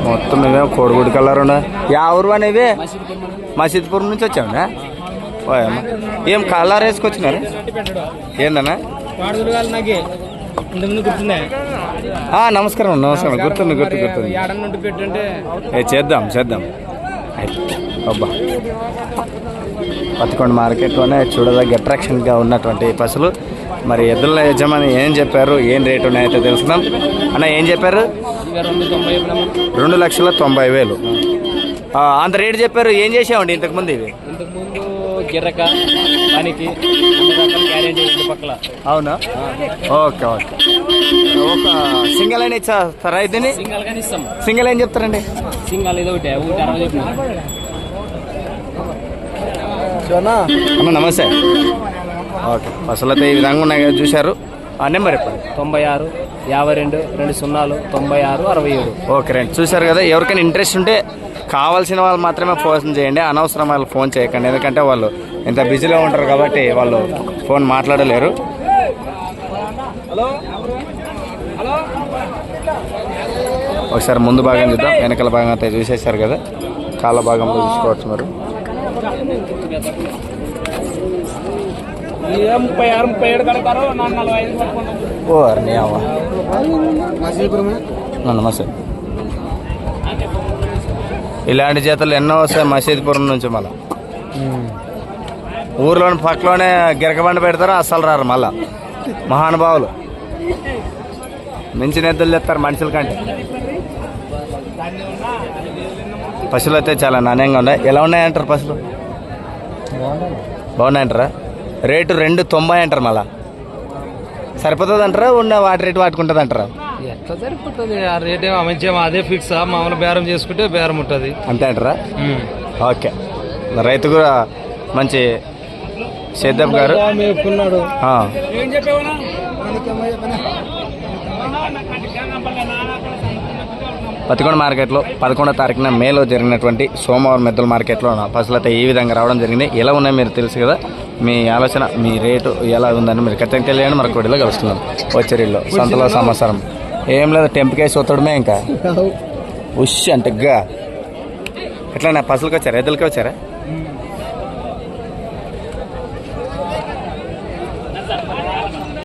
మొత్తం ఇవే కోడిగుడి కలర్ ఉన్నాయి. యా ఊరు అనేవి? మసీద్పూర్ నుంచి వచ్చామన్నా. ఏం కలర్ వేసుకొచ్చినారు ఏందన్నా? నమస్కారం నమస్కారం. గుర్తుంది చేద్దాం అబ్బా. పత్తికొండ మార్కెట్లోనే చూడదగ్గ అట్రాక్షన్గా ఉన్నటువంటి పశువులు. మరి ఎద్దుల యజమాని ఏం చెప్పారు, ఏం రేటు ఉన్నాయో తెలుసుకుందాం. అన్న ఏం చెప్పారు? 2,90,000. అంత రేటు చెప్పారు. ఏం చేసామండి ఇంతకుముందు? ఇవి గిర్రక పనికి పక్కల. అవునా? ఓకే. ఒక సింగల్ అయినా ఇచ్చారా? ఇద్దరిని సింగల్ ఏం చెప్తారండి? సింగల్ ఇది ఒకటి 60 చెప్పిన. అన్న నమస్తే. ఓకే, అసలు అయితే ఈ విధంగా ఉన్నాయి కదా, చూశారు. నెంబర్ చెప్పండి. 96 52 2 96 67. ఓకే రండి, చూశారు కదా. ఎవరికైనా ఇంట్రెస్ట్ ఉంటే కావాల్సిన వాళ్ళు మాత్రమే ఫోన్ చేయండి, అనవసరం వాళ్ళు ఫోన్ చేయకండి. ఎందుకంటే వాళ్ళు ఇంత బిజీలో ఉంటారు కాబట్టి వాళ్ళు ఫోన్ మాట్లాడలేరు. ఒకసారి ముందు భాగం చూద్దాం, వెనకాల భాగం అయితే చూసేశారు కదా. కాళ్ళ భాగంలో చూసుకోవచ్చు. మరి 36 నమస్తే. ఇలాంటి చేతలు ఎన్నో వస్తాయి మసీద్పురం నుంచి. మళ్ళీ ఊర్లోని పక్కలోనే గిరకబండి పెడతారు, అస్సలు రారు. మళ్ళా మహానుభావులు మించిన ఎద్దులు తెస్తారు మనుషుల కంటే. పశువులు అయితే చాలా నాణ్యంగా ఉన్నాయి. ఎలా ఉన్నాయంటారు పశువులు? బాగున్నాయంటారా? రేటు 2,90 అంటారు. మళ్ళా సరిపోతుంది అంటారా? ఉన్న వాటి రేటు వాటుకుంటుంది అంటారా? ఎట్లా సరిపోతుంది? ఆ రేట్ ఏమో మంచిగా అదే ఫిక్స్. మామూలు బేరం చేసుకుంటే బేరం ఉంటుంది అంతే అంటారా? ఓకే. రైతు కూడా మంచి సేద్దాం గారు. పత్తికొండ మార్కెట్లో 11వ తారీఖున మేలో జరిగినటువంటి సోమవారం మెద్దల మార్కెట్లో పశువులు అయితే ఈ విధంగా రావడం జరిగింది. ఎలా ఉన్నాయో మీరు తెలుసు కదా. మీ ఆలోచన, మీ రేటు ఎలా ఉందని మీరు ఖచ్చితంగా తెలియండి. మరొక వీడియోలో కలుస్తున్నాం. వచ్చేరిలో సంతలో సమాచారం ఏం లేదు, టెంపకేసి ఒత్తడమే. ఇంకా ఉష్ అంటే ఎట్లా పశువులకి వచ్చారా, ఎద్దులకి వచ్చారా?